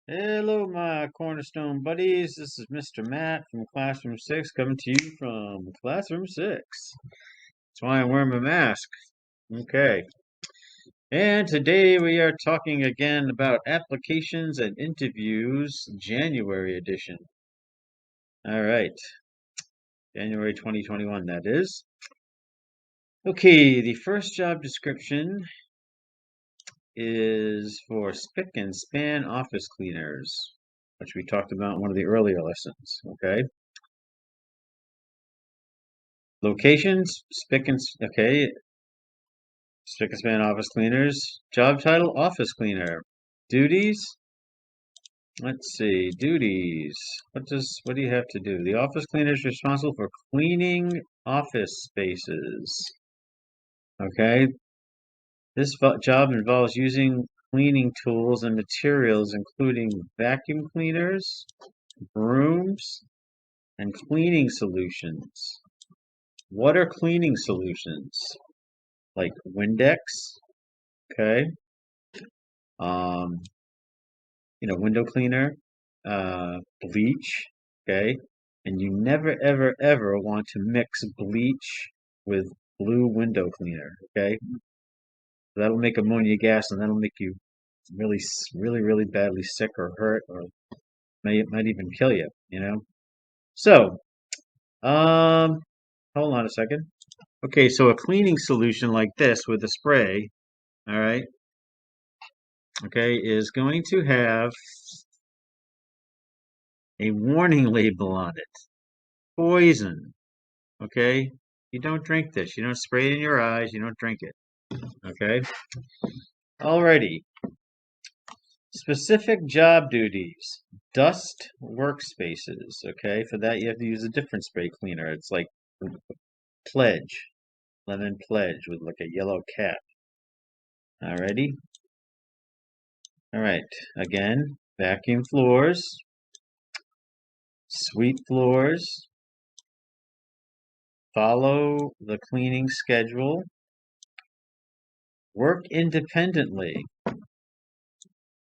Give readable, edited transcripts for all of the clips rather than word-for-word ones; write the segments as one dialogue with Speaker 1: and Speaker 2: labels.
Speaker 1: Hello, my Cornerstone buddies. This is Mr. Matt from Classroom 6 coming to you from Classroom 6. That's why I'm wearing my mask. Okay. And today we are talking again about applications and interviews, January edition. All right. January 2021, that is. Okay, the first job description is for spick and span office cleaners, which we talked about in one of the earlier lessons. Okay. Locations, okay, spick and span office cleaners. Job title, office cleaner. Duties, let's see, duties. What do you have to do? The office cleaner is responsible for cleaning office spaces. Okay, this job involves using cleaning tools and materials, including vacuum cleaners, brooms, and cleaning solutions. What are cleaning solutions? Like Windex, okay? Um, window cleaner, bleach, okay? And you never, ever, ever want to mix bleach with blue window cleaner, okay? That'll make ammonia gas and that'll make you really, really, really badly sick or hurt or might even kill you, you know? So, um, hold on a second. Okay, so a cleaning solution like this with a spray, all right, okay, is going to have a warning label on it. Poison. Okay? You don't drink this. You don't spray it in your eyes. You don't drink it. Okay? Alrighty. Specific job duties. Dust workspaces. Okay? For that, you have to use a different spray cleaner. It's like Pledge. Lemon Pledge with like a yellow cap. Alrighty? Alright. Again, vacuum floors. Sweep floors. Follow the cleaning schedule. Work independently.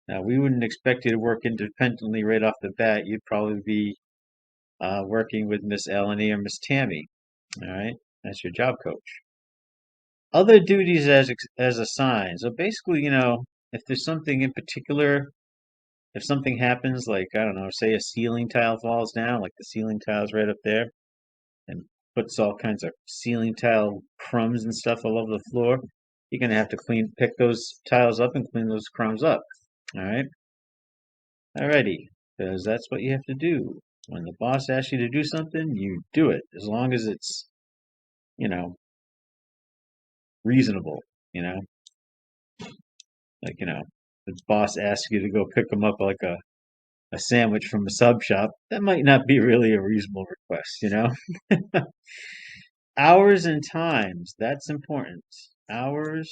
Speaker 1: Now, we wouldn't expect you to work independently right off the bat. You'd probably be working with Miss Eleni or Miss Tammy. All right, that's your job coach. Other duties as assigned. So basically, if there's something in particular, if something happens, like I don't know, say a ceiling tile falls down, like the ceiling tile's right up there, and puts all kinds of ceiling tile crumbs and stuff all over the floor, you're gonna have to pick those tiles up and clean those crumbs up. All right. Alrighty, because that's what you have to do. When the boss asks you to do something, you do it, as long as it's, you know, reasonable, you know? Like, the boss asks you to go pick them up like a sandwich from a sub shop, that might not be really a reasonable request? Hours and times, that's important. Hours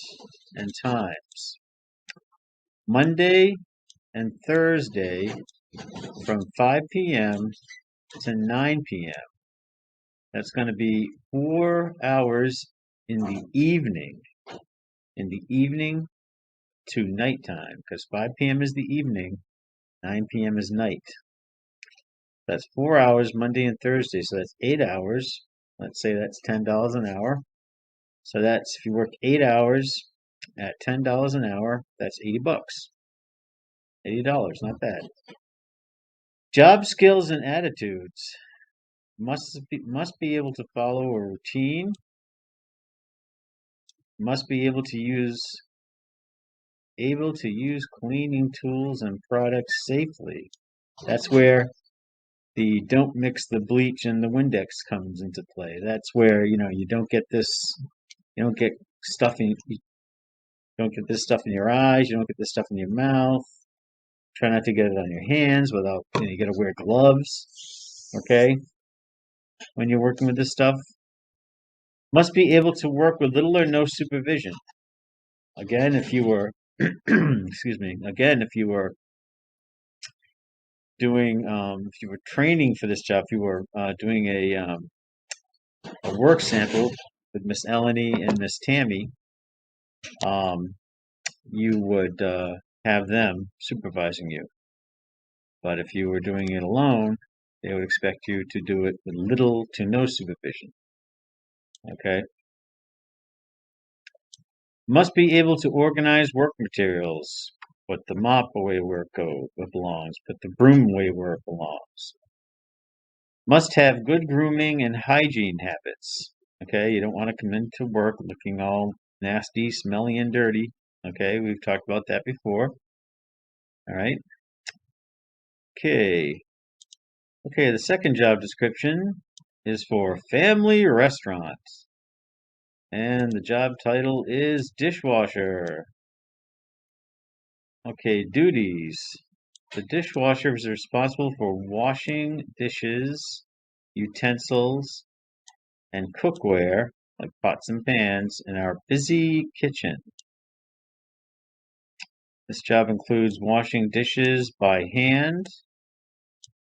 Speaker 1: and times. Monday and Thursday from 5 p.m. to 9 p.m. That's going to be 4 hours in the evening to nighttime, because 5 p.m. is the evening, 9 p.m. is night. That's 4 hours Monday and Thursday, so that's 8 hours. Let's say that's $10 an hour. So that's if you work 8 hours at $10 an hour, that's 80 bucks. $80, not bad. Job skills and attitudes. Must be able to follow a routine. Must be able to use cleaning tools and products safely. That's where the don't mix the bleach and the Windex comes into play. That's where, you don't get you don't get you don't get this stuff in your eyes, you don't get this stuff in your mouth. Try not to get it on your hands without, you gotta wear gloves, okay? When you're working with this stuff. Must be able to work with little or no supervision. Again, if you were, excuse me, again, if you were if you were training for this job, if you were doing a work sample with Miss Eleni and Miss Tammy, um, you would have them supervising you. But if you were doing it alone, they would expect you to do it with little to no supervision. Okay? Must be able to organize work materials. Put the mop away where it belongs. Put the broom away where it belongs. Must have good grooming and hygiene habits. Okay, you don't want to come into work looking all nasty, smelly, and dirty. Okay, we've talked about that before. All right. Okay. Okay, the second job description is for family restaurants. And the job title is dishwasher. Okay, duties. The dishwasher is responsible for washing dishes, utensils, and cookware, like pots and pans, in our busy kitchen. This job includes washing dishes by hand,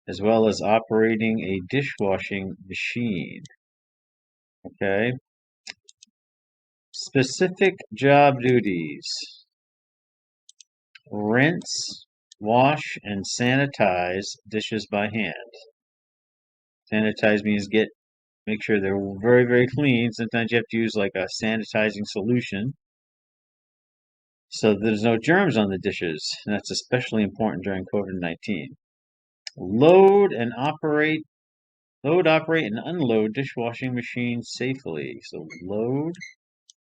Speaker 1: as well as operating a dishwashing machine. Okay. Specific job duties. Rinse, wash, and sanitize dishes by hand. Sanitize means make sure they're very, very clean. Sometimes you have to use like a sanitizing solution so there's no germs on the dishes. And that's especially important during COVID-19. Load, operate, and unload dishwashing machines safely. So load,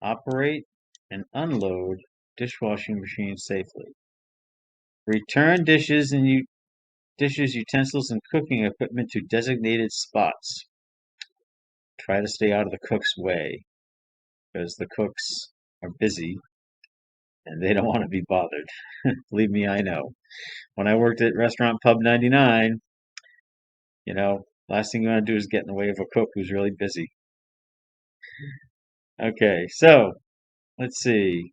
Speaker 1: operate, and unload dishwashing machines safely. Return dishes, utensils, and cooking equipment to designated spots. Try to stay out of the cook's way because the cooks are busy and they don't want to be bothered. Believe me, I know. When I worked at Restaurant Pub 99, last thing you want to do is get in the way of a cook who's really busy. Okay, so let's see.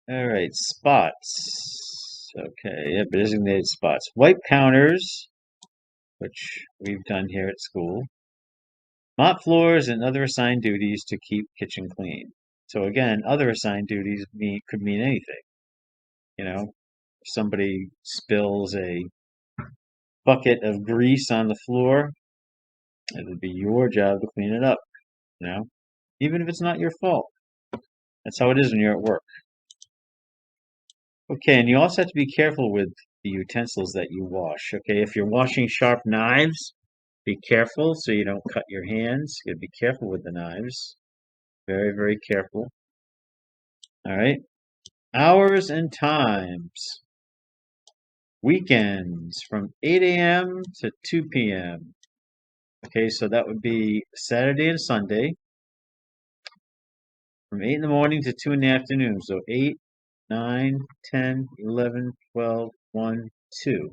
Speaker 1: All right, spots. Okay, yeah, designated spots. Wipe counters, which we've done here at school. Mop floors and other assigned duties to keep kitchen clean. So again, other assigned duties could mean anything. If somebody spills a bucket of grease on the floor, it would be your job to clean it up, even if it's not your fault. That's how it is when you're at work. Okay, and you also have to be careful with the utensils that you wash. Okay, if you're washing sharp knives, be careful so you don't cut your hands. You gotta be careful with the knives. Very, very careful. All right. Hours and times. Weekends from 8 a.m. to 2 p.m. Okay, so that would be Saturday and Sunday from 8 in the morning to 2 in the afternoon. So 8, 9, 10, 11, 12, 1, 2.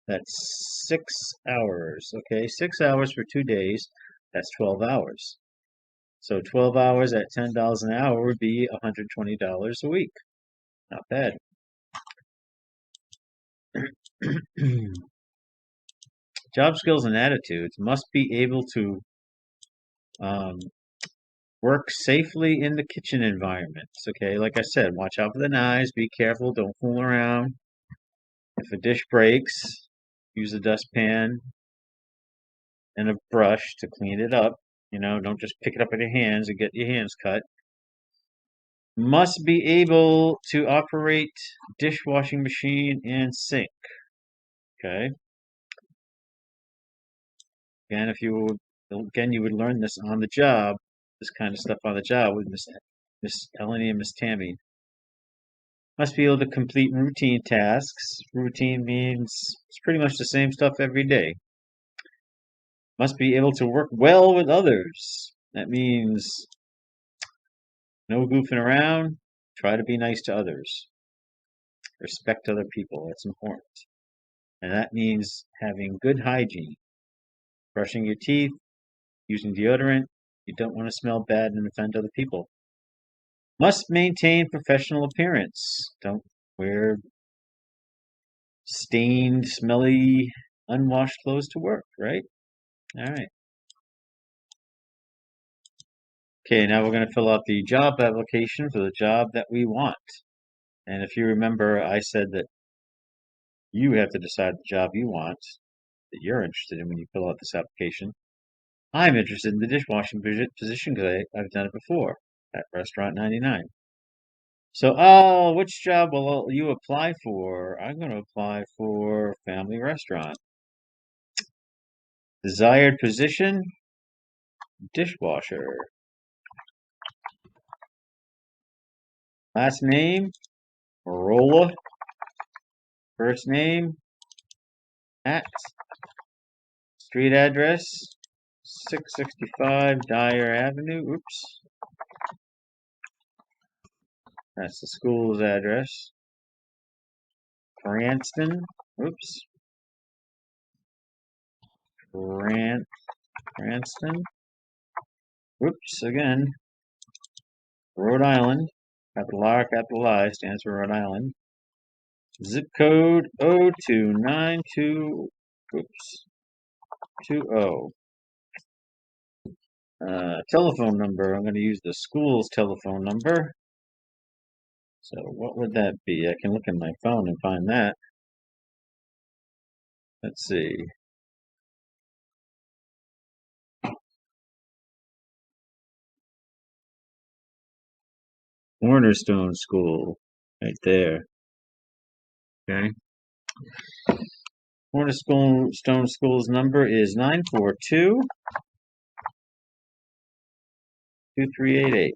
Speaker 1: That's 6 hours. Okay, 6 hours for 2 days. That's 12 hours. So 12 hours at $10 an hour would be $120 a week. Not bad. Job skills and attitudes must be able to work safely in the kitchen environments. Okay, like I said, watch out for the knives, be careful, don't fool around. If a dish breaks, use a dustpan and a brush to clean it up. Don't just pick it up with your hands and get your hands cut. Must be able to operate dishwashing machine and sink. Okay. Again, you would learn this on the job, this kind of stuff on the job with Miss Eleni and Miss Tammy. Must be able to complete routine tasks. Routine means it's pretty much the same stuff every day. Must be able to work well with others. That means no goofing around. Try to be nice to others. Respect other people. That's important. And that means having good hygiene. Brushing your teeth, using deodorant. You don't want to smell bad and offend other people. Must maintain professional appearance. Don't wear stained, smelly, unwashed clothes to work, right? All right. Okay, now we're going to fill out the job application for the job that we want. And if you remember, I said that You have to decide the job you want that you're interested in when you fill out this application. I'm interested in the dishwashing position because I've done it before at Restaurant 99. So, which job will you apply for? I'm going to apply for family restaurant. Desired position, dishwasher. Last name, Rolla. First name, at. Street address, 665 Dyer Avenue. Oops. That's the school's address. Cranston. Oops. Cranston. Oops, again. Rhode Island. Capital R, capital I stands for Rhode Island. Zip code 0292. Oops. 20. Telephone number. I'm going to use the school's telephone number. So what would that be? I can look in my phone and find that. Let's see. Cornerstone School, right there. Okay. Cornerstone School's number is 942-2388.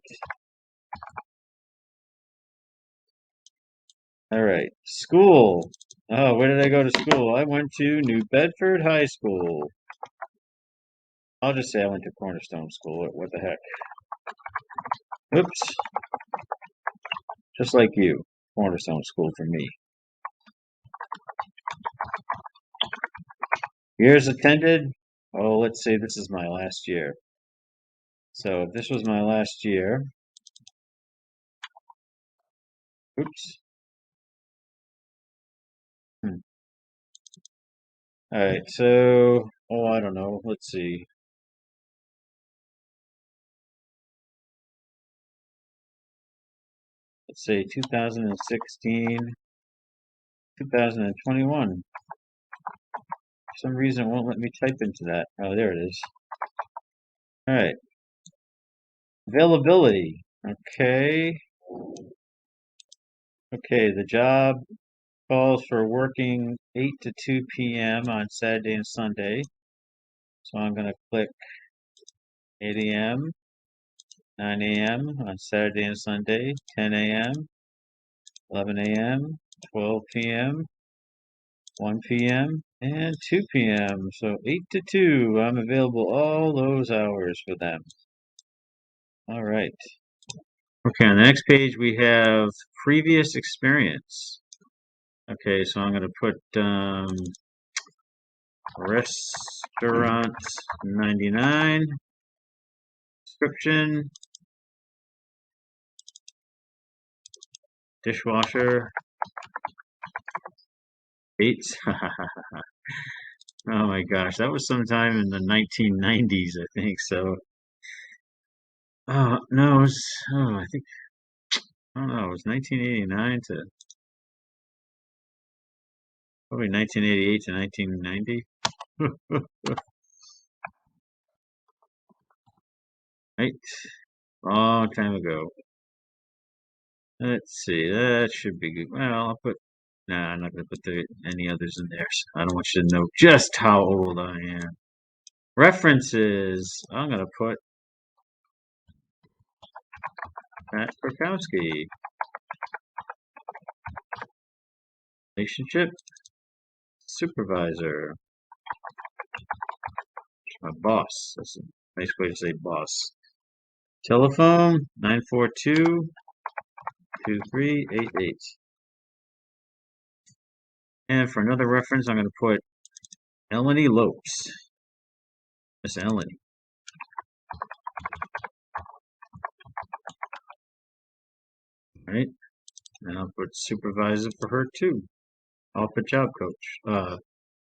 Speaker 1: All right. School. Oh, where did I go to school? I went to New Bedford High School. I'll just say I went to Cornerstone School. What the heck? Oops. Just like you. Cornerstone School for me. Years attended. Oh, let's say this is my last year. So if this was my last year. Oops. All right, so, I don't know. Let's see. Let's say 2016, 2021. For some reason, it won't let me type into that. Oh, there it is. All right. Availability. Okay. Okay, the job calls for working 8 to 2 p.m. on Saturday and Sunday. So I'm going to click 8 a.m., 9 a.m. on Saturday and Sunday, 10 a.m., 11 a.m., 12 p.m., 1 p.m., and 2 p.m. So 8 to 2. I'm available all those hours for them. All right. Okay, on the next page we have previous experience. Okay, so I'm going to put Restaurant 99, description, dishwasher, 8. Oh my gosh, that was sometime in the 1990s, I think. So, no, it was, I think, I don't know, it was 1989 to probably 1988 to 1990. Right, long time ago. Let's see, that should be good. Well, I'll put, nah, I'm not going to put any others in there. So I don't want you to know just how old I am. References, I'm going to put Pat Krakowski. Relationship, supervisor, my boss. That's a nice way to say boss. Telephone, 942-2388. And for another reference, I'm going to put Eleni Lopes. Miss Eleni. Right? And I'll put supervisor for her too. I'll put job coach.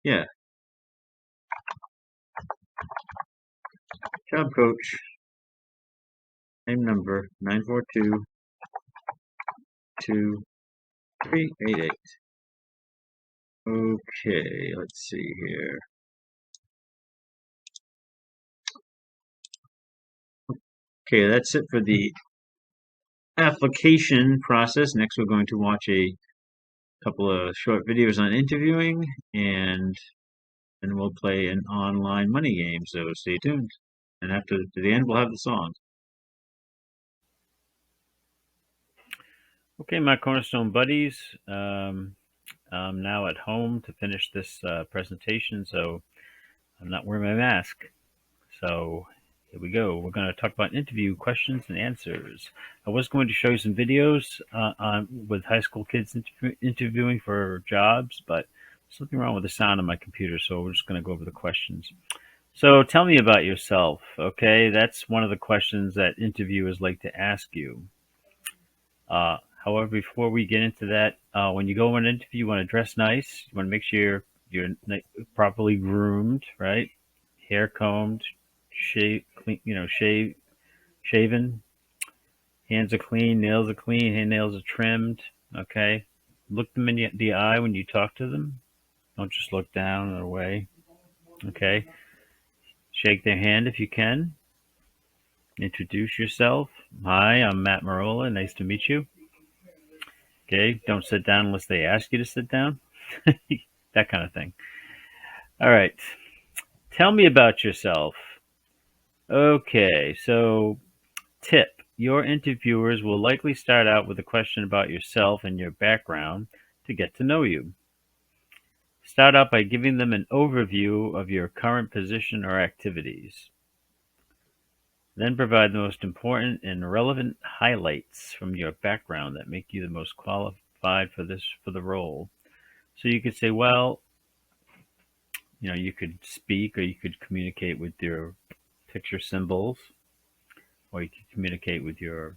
Speaker 1: Yeah. Job coach. Same number, 942-2388. Okay, let's see here. Okay, that's it for the application process. Next, we're going to watch a couple of short videos on interviewing, and then we'll play an online money game. So stay tuned. And after to the end, we'll have the song. Okay, my Cornerstone buddies. I'm now at home to finish this presentation, so I'm not wearing my mask. So here we go. We're going to talk about interview questions and answers. I was going to show you some videos with high school kids interviewing for jobs, but something wrong with the sound on my computer, so we're just going to go over the questions. So tell me about yourself, okay? That's one of the questions that interviewers like to ask you. However, before we get into that, when you go on an interview, you want to dress nice. You want to make sure you're properly groomed, right? Hair combed, clean, shaven. Hands are clean, nails are clean, hand nails are trimmed. Okay. Look them in the eye when you talk to them. Don't just look down or away. Okay. Shake their hand if you can. Introduce yourself. Hi, I'm Matt Marola. Nice to meet you. Okay. Don't sit down unless they ask you to sit down. That kind of thing. All right. Tell me about yourself. Okay. So, tip. Your interviewers will likely start out with a question about yourself and your background to get to know you. Start out by giving them an overview of your current position or activities. Then provide the most important and relevant highlights from your background that make you the most qualified for the role. So you could say, well, you could speak or you could communicate with your picture symbols, or you could communicate with your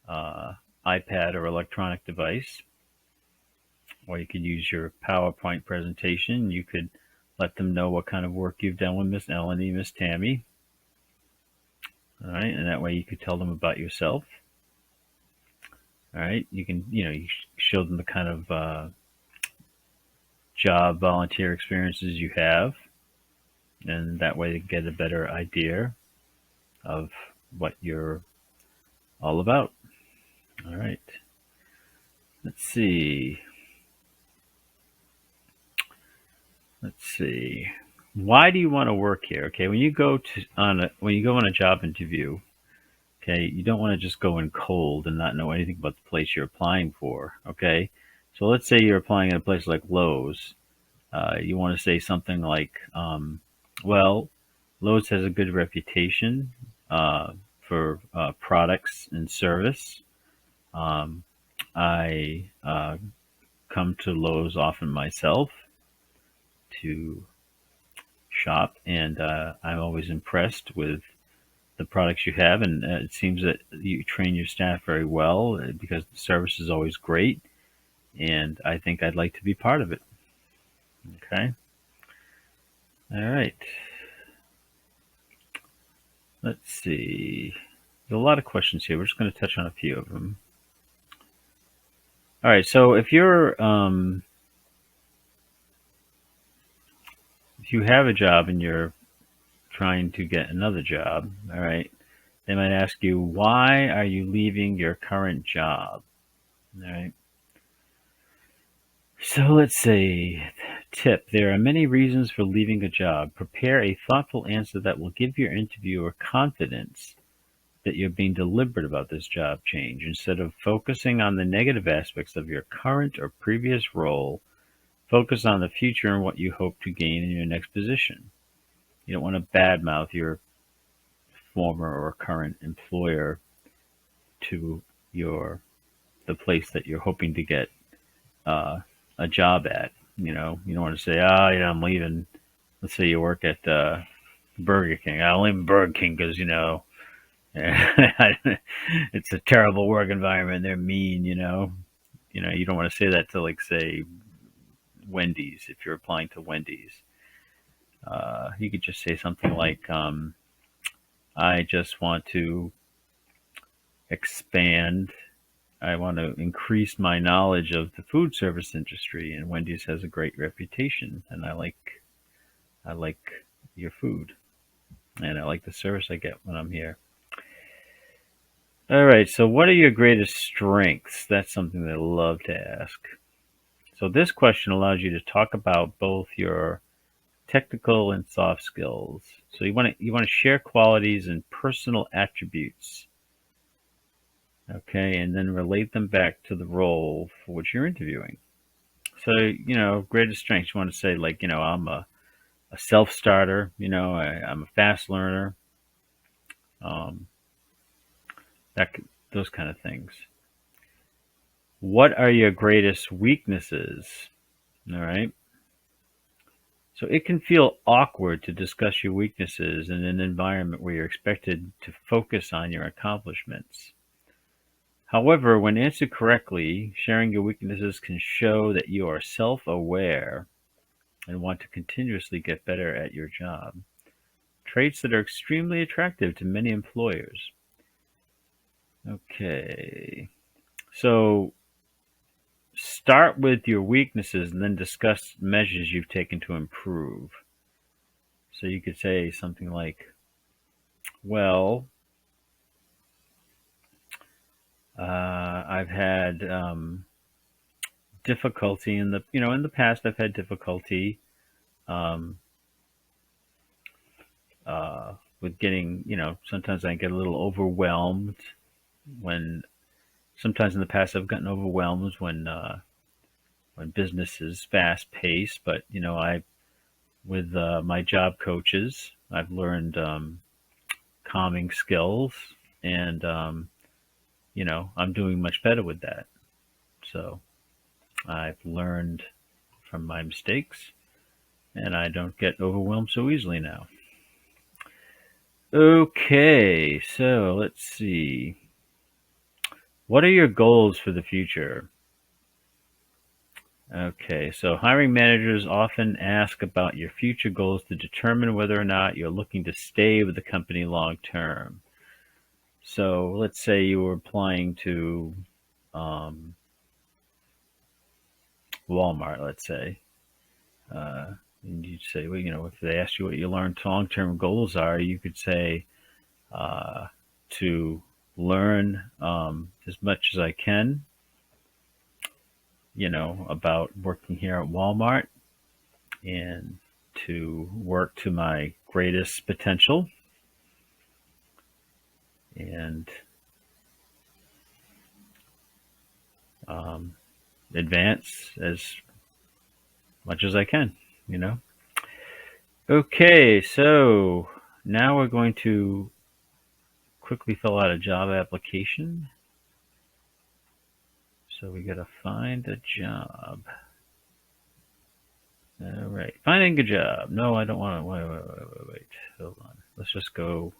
Speaker 1: iPad or electronic device, or you could use your PowerPoint presentation. You could let them know what kind of work you've done with Miss Eleni, Miss Tammy. All right, and that way you could tell them about yourself. All right, you can, you show them the kind of job volunteer experiences you have, and that way they get a better idea of what you're all about. All right, let's see. Why do you want to work here? Okay, when you go on a job interview, okay, you don't want to just go in cold and not know anything about the place you're applying for. Okay, so let's say you're applying at a place like Lowe's. You want to say something like, well, Lowe's has a good reputation for products and service. Um, I come to Lowe's often myself to shop, and I'm always impressed with the products you have. And it seems that you train your staff very well because the service is always great, and I think I'd like to be part of it. Okay. All right. Let's see. There's a lot of questions here. We're just going to touch on a few of them. All right. So if you have a job and you're trying to get another job, all right, they might ask you, why are you leaving your current job? All right. So let's see. Tip. There are many reasons for leaving a job. Prepare a thoughtful answer that will give your interviewer confidence that you're being deliberate about this job change. Instead of focusing on the negative aspects of your current or previous role, focus on the future and what you hope to gain in your next position. You don't want to badmouth your former or current employer to the place that you're hoping to get a job at. You don't want to say, I'm leaving. Let's say you work at Burger King. I'm leaving Burger King because it's a terrible work environment. They're mean. You don't want to say that to, like, say, Wendy's. If you're applying to Wendy's, you could just say something like, I just want to expand I want to increase my knowledge of the food service industry, and Wendy's has a great reputation, and I like your food, and I like the service I get when I'm here. All right, so what are your greatest strengths? That's something that I love to ask. So this question allows you to talk about both your technical and soft skills. So you want to share qualities and personal attributes, okay, and then relate them back to the role for which you're interviewing. So greatest strengths. You want to say like I'm a self starter. I'm a fast learner. Um, those kind of things. What are your greatest weaknesses? All right. So it can feel awkward to discuss your weaknesses in an environment where you're expected to focus on your accomplishments. However, when answered correctly, sharing your weaknesses can show that you are self aware and want to continuously get better at your job. Traits that are extremely attractive to many employers. Okay. So start with your weaknesses and then discuss measures you've taken to improve. So you could say something like, well, I've had difficulty in the past. I've had difficulty um, with getting, sometimes I get a little overwhelmed when. Sometimes in the past I've gotten overwhelmed when business is fast paced. But I with my job coaches, I've learned calming skills, and I'm doing much better with that. So I've learned from my mistakes, and I don't get overwhelmed so easily now. Okay, so let's see. What are your goals for the future? Okay, so hiring managers often ask about your future goals to determine whether or not you're looking to stay with the company long term. So let's say you were applying to um, Walmart, let's say, and you'd say, well, if they ask you what your long term goals are, you could say uh, to learn as much as I can, about working here at Walmart, and to work to my greatest potential, and um, advance as much as I can, you know. Okay, so now we're going to quickly fill out a job application. So we got to find a job. All right, finding a job. No, I don't want to. Wait. Hold on. Let's just go.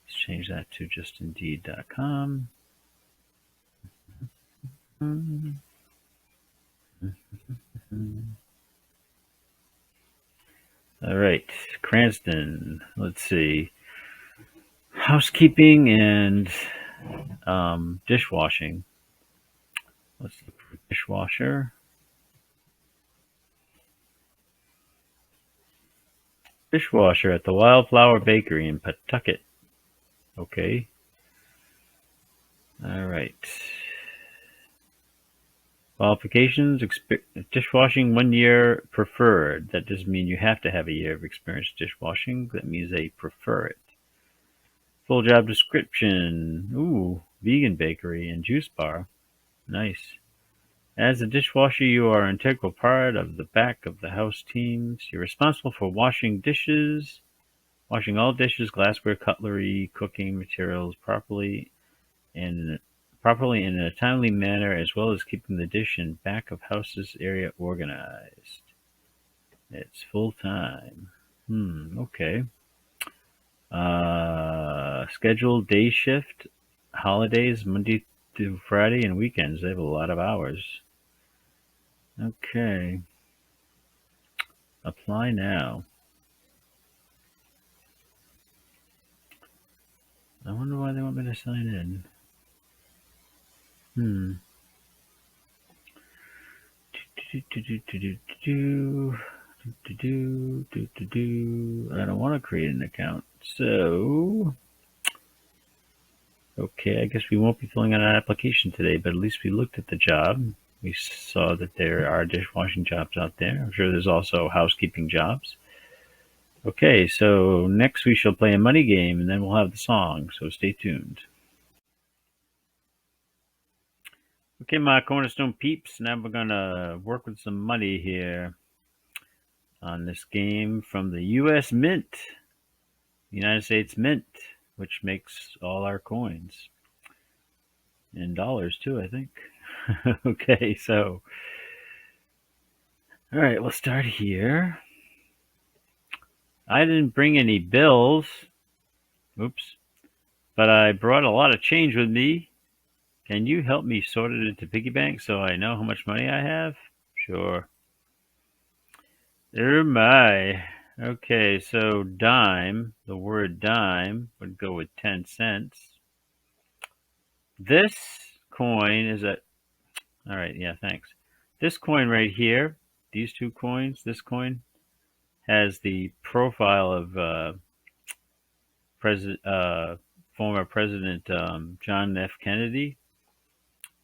Speaker 1: Let's change that to just Indeed.com. All right, Cranston. Let's see. Housekeeping and dishwashing. Let's look for dishwasher. Dishwasher at the Wildflower Bakery in Pawtucket. Okay. All right. Qualifications: dishwashing 1 year preferred. That doesn't mean you have to have a year of experience dishwashing. That means they prefer it. Full job description. Ooh, vegan bakery and juice bar. Nice. As a dishwasher, you are an integral part of the back of the house teams. You're responsible for washing all dishes, glassware, cutlery, cooking materials and properly in a timely manner, as well as keeping the dish and back of houses area organized. It's full time. Okay. Scheduled day shift, holidays, Monday through Friday, and weekends. They have a lot of hours. Okay. Apply now. I wonder why they want me to sign in. Hmm. I don't want to create an account. So, okay, I guess we won't be filling out an application today, but at least we looked at the job. We saw that there are dishwashing jobs out there. I'm sure there's also housekeeping jobs. Okay, so next we shall play a money game and then we'll have the song, so stay tuned. Okay, my Cornerstone peeps, now we're gonna work with some money here on this game from the US Mint, United States Mint, which makes all our coins. In dollars too, I think. Okay, so all right, we'll start here. I didn't bring any bills. Oops. But I brought a lot of change with me. Can you help me sort it into piggy bank so I know how much money I have? Sure. Oh my. Okay, so dime, the word dime would go with 10 cents. This coin is a, all right, yeah, thanks. This coin right here, these two coins, this coin has the profile of former President John F. Kennedy,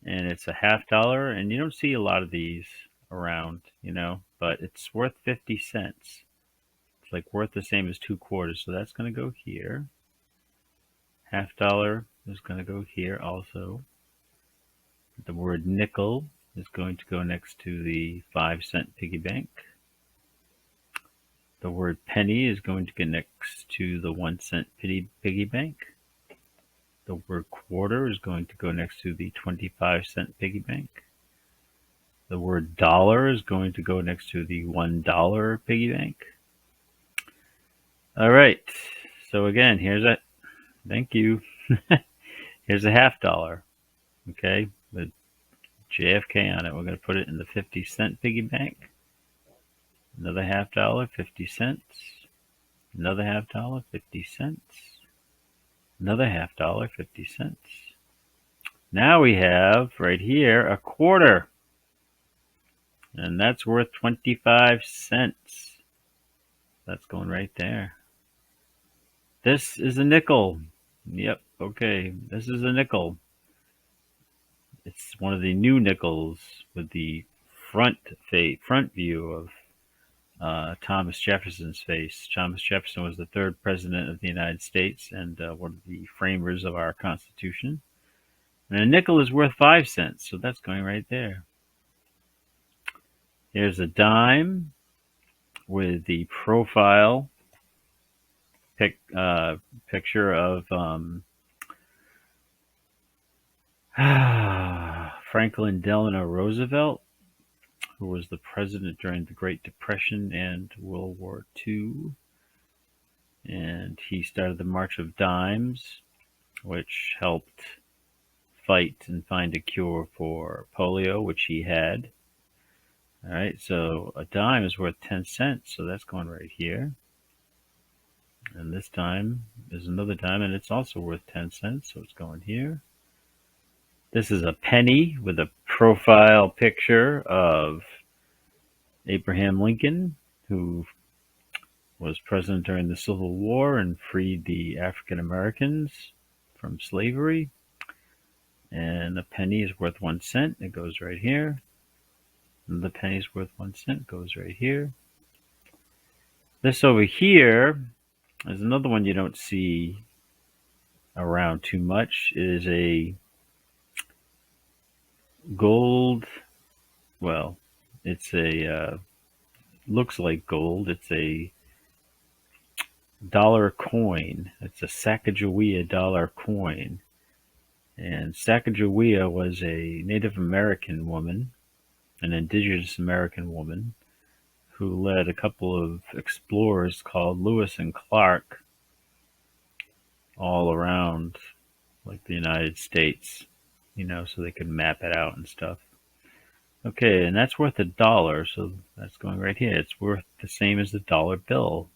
Speaker 1: and it's a $50, and you don't see a lot of these around, but it's worth 50 cents. It's like worth the same as 2/4, so that's going to go here. $50 is going to go here also. The word nickel is going to go next to the 5-cent piggy bank. The word penny is going to go next to the 1-cent piggy bank. The word quarter is going to go next to the 25-cent piggy bank. The word dollar is going to go next to the $1 piggy bank. All right. So again, thank you. Here's a $50, okay, with JFK on it. We're going to put it in the 50-cent piggy bank. Another $50, 50 cents. Another $50, 50 cents. Another $50, 50 cents. Now we have right here a quarter, and that's worth 25 cents. That's going right there. This is a nickel. Yep, okay, this is a nickel. It's one of the new nickels with the front view of Thomas Jefferson's face. Thomas Jefferson was the third president of the United States and one of the framers of our Constitution. And a nickel is worth 5 cents, so that's going right there. Here's a dime with the profile picture of Franklin Delano Roosevelt, who was the president during the Great Depression and World War II. And he started the March of Dimes, which helped fight and find a cure for polio, which he had. All right, so a dime is worth 10 cents, so that's going right here. And this dime is another dime, and it's also worth 10 cents, so it's going here. This is a penny with a profile picture of Abraham Lincoln, who was president during the Civil War and freed the African Americans from slavery. And a penny is worth 1 cent. It goes right here. And the penny is worth 1 cent. Goes right here. This over here is another one you don't see around too much. It is a gold. Well, it's a looks like gold. It's a dollar coin. It's a Sacagawea dollar coin. And Sacagawea was a Native American woman, an indigenous American woman, who led a couple of explorers called Lewis and Clark all around like the United States, so they could map it out and stuff. Okay, and that's worth $1, so that's going right here. It's worth the same as the dollar bill.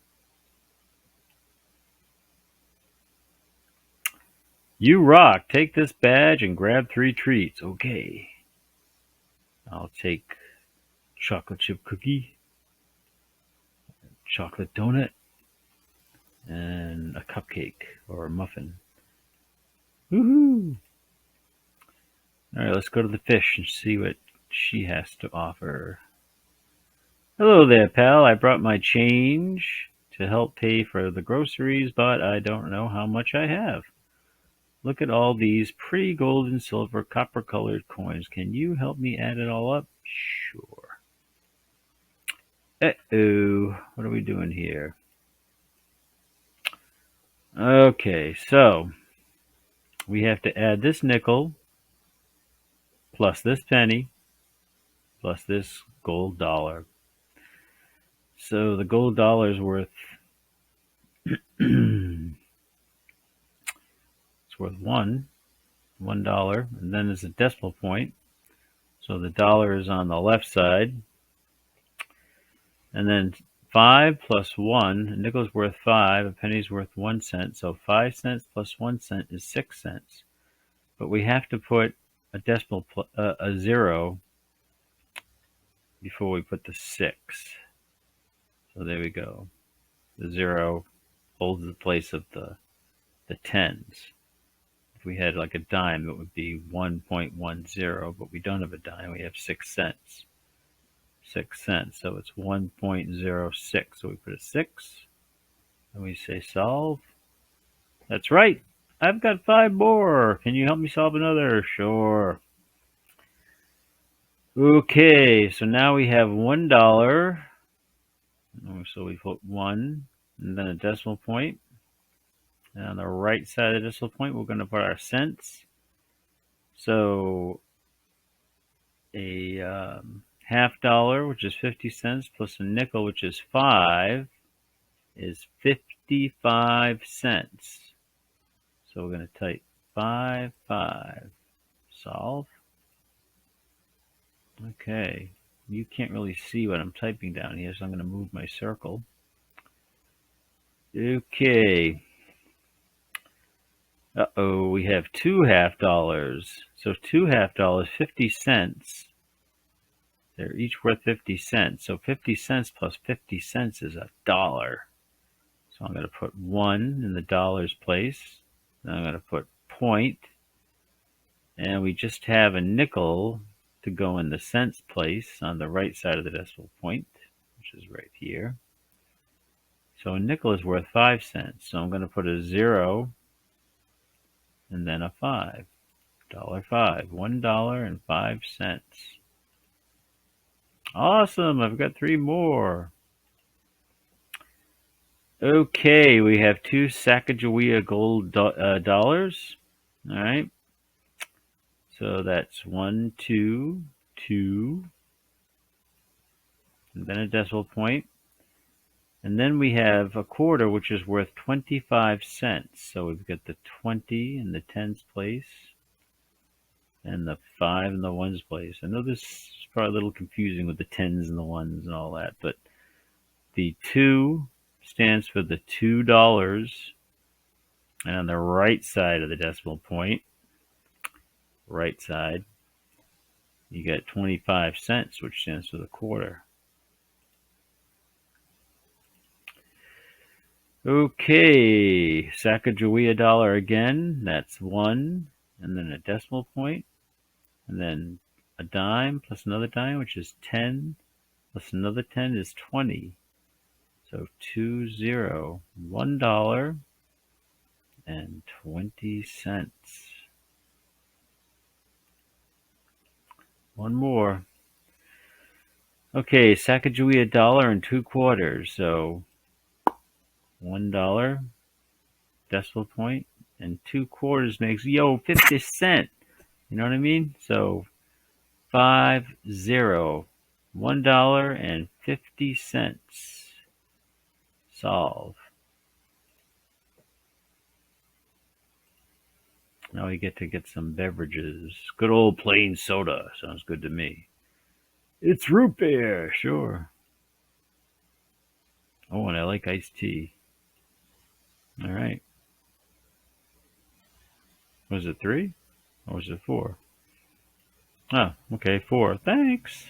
Speaker 2: You rock. Take this badge and grab 3 treats. Okay. I'll take chocolate chip cookie, chocolate donut, and a cupcake or a muffin. Woohoo! Alright, let's go to the fish and see what she has to offer. Hello there, pal. I brought my change to help pay for the groceries, but I don't know how much I have. Look at all these pretty gold and silver copper-colored coins. Can you help me add it all up? Sure. Uh-oh. What are we doing here? Okay, so we have to add this nickel plus this penny plus this gold dollar. So the gold dollar is worth it's worth $1, and then there's a decimal point. So the dollar is on the left side, and then 5 plus 1, a nickel's worth 5, a penny's worth 1 cent. So 5 cents plus 1 cent is 6 cents. But we have to put a decimal, a 0 before we put the 6. So there we go. The 0 holds the place of the tens. If we had like a dime, it would be 1.10, but we don't have a dime. We have 6 cents. 6 cents. So it's 1.06. So we put a 6 and we say solve. That's right. I've got 5 more. Can you help me solve another? Sure. Okay, so now we have $1. So we put 1 and then a decimal point. And on the right side of the decimal point, we're going to put our cents. So a $half, which is 50 cents, plus a nickel, which is 5, is 55 cents. So we're going to type 5, 5, solve. Okay, you can't really see what I'm typing down here, so I'm going to move my circle. Okay. Uh-oh, we have 2 $half. So 2 $half, 50 cents. They're each worth 50 cents. So 50 cents plus 50 cents is $1. So I'm going to put 1 in the dollar's place. Then I'm going to put point. And we just have a nickel to go in the cents place on the right side of the decimal point, which is right here. So a nickel is worth 5 cents. So I'm going to put a 0 and then a 5. $5. $1.05. Awesome. I've got 3 more. Okay, we have 2 Sacagawea gold dollars. All right. So that's 1, 2, 2, and then a decimal point. And then we have a quarter, which is worth 25 cents. So we've got the 20 in the tens place and the 5 in the ones place. I know this is probably a little confusing with the tens and the ones and all that, but the 2 stands for the $2. And on the right side of the decimal point, right side, you got 25 cents, which stands for the quarter. Okay, Sacagawea dollar again. That's 1, and then a decimal point, and then a dime plus another dime, which is 10, plus another 10 is 20. So 20, $1.20. One more. Okay, Sacagawea dollar and 2 quarters. So $1 decimal point and 2 quarters makes 50 cents. You know what I mean? So 50, $1.50. Solve. Now we get to get some beverages. Good old plain soda. Sounds good to me. It's root beer, sure. Oh, and I like iced tea. All right. Was it 3? Or was it 4? Oh, okay, 4. Thanks.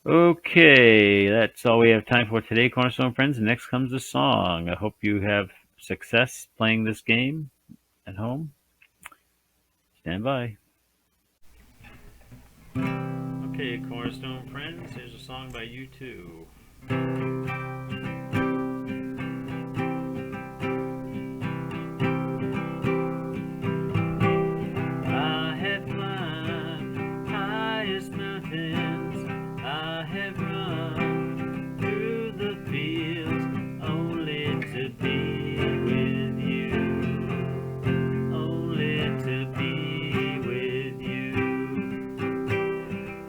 Speaker 2: Okay, that's all we have time for today, Cornerstone friends. Next comes a song. I hope you have success playing this game at home. Stand by. Okay, Cornerstone friends, here's a song by U2. I have climbed highest mountains, I have run through the fields, only to be with you, only to be with you.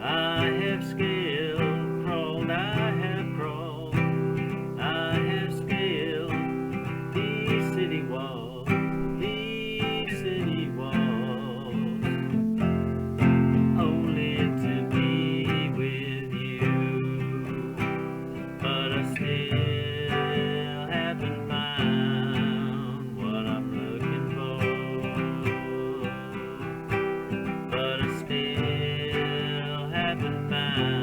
Speaker 2: I have scaled, crawled, I have crawled, I have scaled these city walls, these city walls, only to be with you. But I still haven't found what I'm looking for. But I still haven't found